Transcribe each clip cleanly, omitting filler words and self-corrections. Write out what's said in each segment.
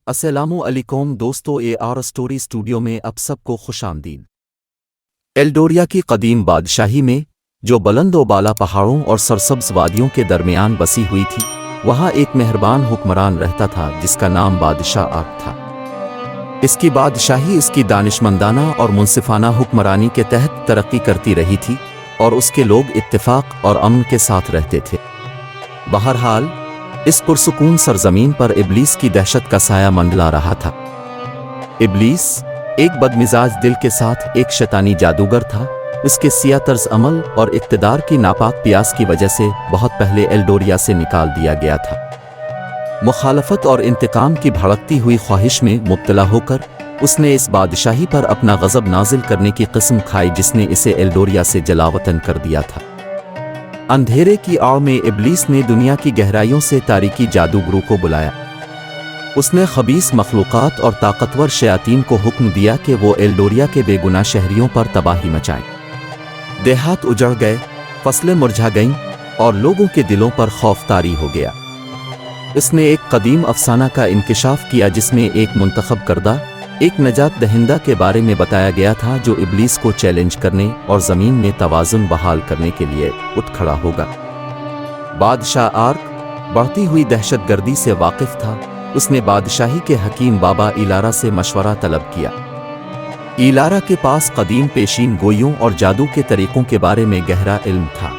السلام علیکم دوستو، اے آر اسٹوری اسٹوڈیو میں اب سب کو خوش آمدید۔ ایلڈوریا کی قدیم بادشاہی میں، جو بلند و بالا پہاڑوں اور سرسبز وادیوں کے درمیان بسی ہوئی تھی، وہاں ایک مہربان حکمران رہتا تھا جس کا نام بادشاہ آرک تھا۔ اس کی بادشاہی اس کی دانشمندانہ اور منصفانہ حکمرانی کے تحت ترقی کرتی رہی تھی، اور اس کے لوگ اتفاق اور امن کے ساتھ رہتے تھے۔ بہرحال، اس پرسکون سرزمین پر ابلیس کی دہشت کا سایہ منڈلا رہا تھا۔ ابلیس ایک بدمزاج دل کے ساتھ ایک شیطانی جادوگر تھا۔ اس کے سیاہ طرز عمل اور اقتدار کی ناپاک پیاس کی وجہ سے بہت پہلے ایلڈوریا سے نکال دیا گیا تھا۔ مخالفت اور انتقام کی بھڑکتی ہوئی خواہش میں مبتلا ہو کر اس نے اس بادشاہی پر اپنا غضب نازل کرنے کی قسم کھائی جس نے اسے ایلڈوریا سے جلاوطن کر دیا تھا۔ اندھیرے کی آڑ میں ابلیس نے دنیا کی گہرائیوں سے تاریکی جادوگروں کو بلایا۔ اس نے خبیث مخلوقات اور طاقتور شیاطین کو حکم دیا کہ وہ ایلڈوریا کے بے گناہ شہریوں پر تباہی مچائیں۔ دیہات اجڑ گئے، فصلیں مرجھا گئیں، اور لوگوں کے دلوں پر خوف طاری ہو گیا۔ اس نے ایک قدیم افسانہ کا انکشاف کیا جس میں ایک منتخب کردہ، ایک نجات دہندہ کے بارے میں بتایا گیا تھا جو ابلیس کو چیلنج کرنے اور زمین میں توازن بحال کرنے کے لیے اٹھ کھڑا ہوگا۔ بادشاہ آرک بڑھتی ہوئی دہشت گردی سے واقف تھا۔ اس نے بادشاہی کے حکیم بابا ایلارا سے مشورہ طلب کیا۔ ایلارا کے پاس قدیم پیشین گوئیوں اور جادو کے طریقوں کے بارے میں گہرا علم تھا۔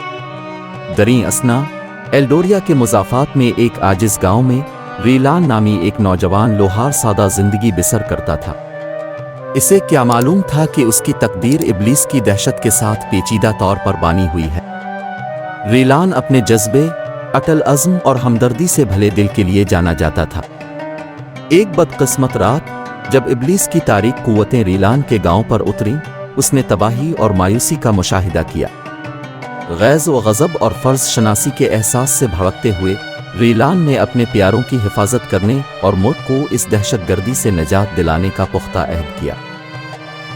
دریں اثنا، ایلڈوریا کے مضافات میں ایک عاجز گاؤں میں ریلان نامی ایک نوجوان لوہار سادہ زندگی بسر کرتا تھا۔ اسے کیا معلوم تھا کہ اس کی تقدیر ابلیس کی دہشت کے ساتھ پیچیدہ طور پر بانی ہوئی ہے۔ ریلان اپنے جذبے، اٹل عزم اور ہمدردی سے بھلے دل کے لیے جانا جاتا تھا۔ ایک بدقسمت رات، جب ابلیس کی تاریک قوتیں ریلان کے گاؤں پر اتریں، اس نے تباہی اور مایوسی کا مشاہدہ کیا۔ غیظ و غضب اور فرض شناسی کے احساس سے بھڑکتے ہوئے ریلان نے اپنے پیاروں کی حفاظت کرنے اور ملک کو اس دہشت گردی سے نجات دلانے کا پختہ عہد کیا۔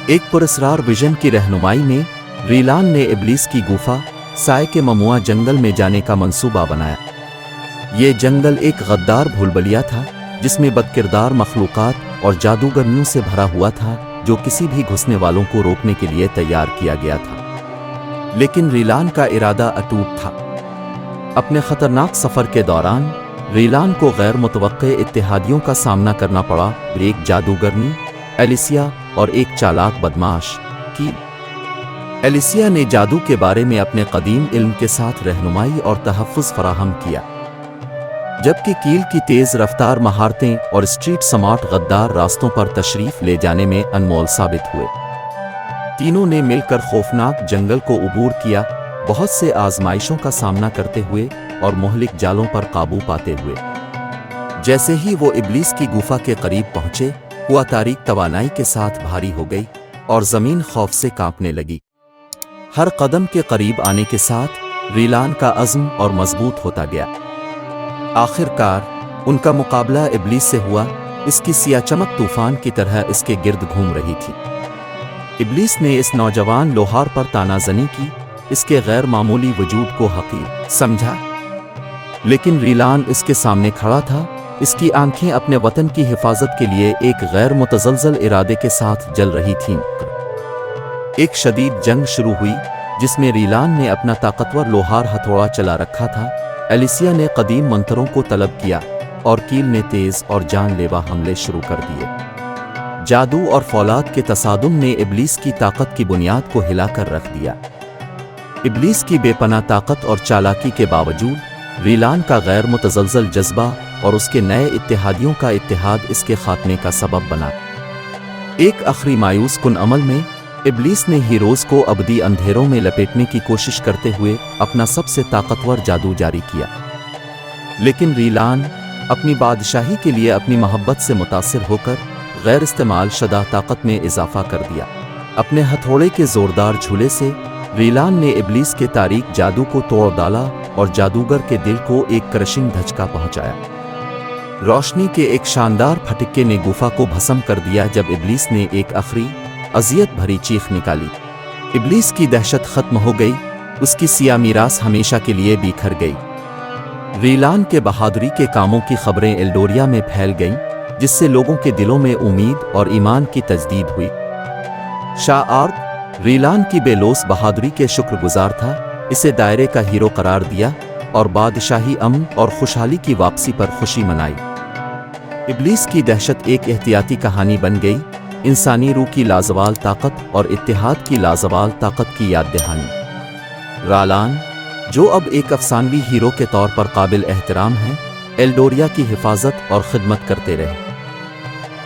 ایک پراسرار ویژن کی رہنمائی میں ریلان نے ابلیس کی گوفا سائے کے ممنوعہ جنگل میں جانے کا منصوبہ بنایا۔ یہ جنگل ایک غدار بھولبلیا تھا جس میں بدکردار مخلوقات اور جادوگرنیوں سے بھرا ہوا تھا جو کسی بھی گھسنے والوں کو روکنے کے لیے تیار کیا گیا تھا۔ لیکن ریلان کا ارادہ اٹوٹ تھا۔ اپنے خطرناک سفر کے دوران ریلان کو غیر متوقع اتحادیوں کا سامنا کرنا پڑا، ایک جادوگرنی ایلیسیا اور ایک چالاک بدماش کیل۔ ایلیسیا نے جادو کے بارے میں اپنے قدیم علم کے ساتھ رہنمائی اور تحفظ فراہم کیا، جبکہ کیل کی تیز رفتار مہارتیں اور اسٹریٹ سمارٹ غدار راستوں پر تشریف لے جانے میں انمول ثابت ہوئے۔ تینوں نے مل کر خوفناک جنگل کو عبور کیا، بہت سے آزمائشوں کا سامنا کرتے ہوئے اور مہلک جالوں پر قابو پاتے ہوئے۔ جیسے ہی وہ ابلیس کی گوفا کے قریب پہنچے، ہوا تاریک توانائی کے ساتھ بھاری ہو گئی اور زمین خوف سے کانپنے لگی۔ ہر قدم کے قریب آنے کے ساتھ ریلان کا عزم اور مضبوط ہوتا گیا۔ آخر کار ان کا مقابلہ ابلیس سے ہوا۔ اس کی سیاہ چمک طوفان کی طرح اس کے گرد گھوم رہی تھی۔ ابلیس نے اس نوجوان لوہار پر تانا زنی کی، اس کے غیر معمولی وجود کو حقیر سمجھا، لیکن ریلان اس کے سامنے کھڑا تھا۔ اس کی آنکھیں اپنے وطن کی حفاظت کے لیے ایک غیر متزلزل ارادے کے ساتھ جل رہی تھیں۔ ایک شدید جنگ شروع ہوئی جس میں ریلان نے اپنا طاقتور لوہار ہتھوڑا چلا رکھا تھا، ایلیسیا نے قدیم منتروں کو طلب کیا، اور کیل نے تیز اور جان لیوا حملے شروع کر دیے۔ جادو اور فولاد کے تصادم نے ابلیس کی طاقت کی بنیاد کو ہلا کر رکھ دیا۔ ابلیس کی بے پناہ طاقت اور چالاکی کے باوجود ریلان کا غیر متزلزل جذبہ اور اس کے نئے اتحادیوں کا اتحاد اس کے خاتمے کا سبب بنا۔ ایک آخری مایوس کن عمل میں ابلیس نے ہیروز کو ابدی اندھیروں میں لپیٹنے کی کوشش کرتے ہوئے اپنا سب سے طاقتور جادو جاری کیا، لیکن ریلان اپنی بادشاہی کے لیے اپنی محبت سے متاثر ہو کر غیر استعمال شدہ طاقت میں اضافہ کر دیا۔ اپنے ہتھوڑے کے زوردار جھولے سے ریلان نے ابلیس کے تاریک جادو کو توڑ ڈالا اور جادوگر کے دل کو ایک کرشنگ دھچکا پہنچایا۔ روشنی کے ایک شاندار پھٹکے نے گوفا کو بھسم کر دیا جب ابلیس نے ایک آخری اذیت بھری چیخ نکالی۔ ابلیس کی دہشت ختم ہو گئی، اس کی سیاہ میراث ہمیشہ کے لیے بکھر گئی۔ ریلان کے بہادری کے کاموں کی خبریں ایلڈوریا میں پھیل گئیں، جس سے لوگوں کے دلوں میں امید اور ایمان کی تجدید ہوئی۔ شاہ آرک ریلان کی بے لوث بہادری کے شکر گزار تھا، اسے دائرے کا ہیرو قرار دیا اور بادشاہی امن اور خوشحالی کی واپسی پر خوشی منائی۔ ابلیس کی دہشت ایک احتیاطی کہانی بن گئی، انسانی روح کی لازوال طاقت اور اتحاد کی لازوال طاقت کی یاد دہانی۔ رالان، جو اب ایک افسانوی ہیرو کے طور پر قابل احترام ہیں، ایلڈوریا کی حفاظت اور خدمت کرتے رہے،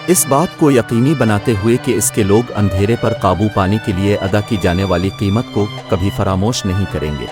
اس بات کو یقینی بناتے ہوئے کہ اس کے لوگ اندھیرے پر قابو پانے کے لیے ادا کی جانے والی قیمت کو کبھی فراموش نہیں کریں گے۔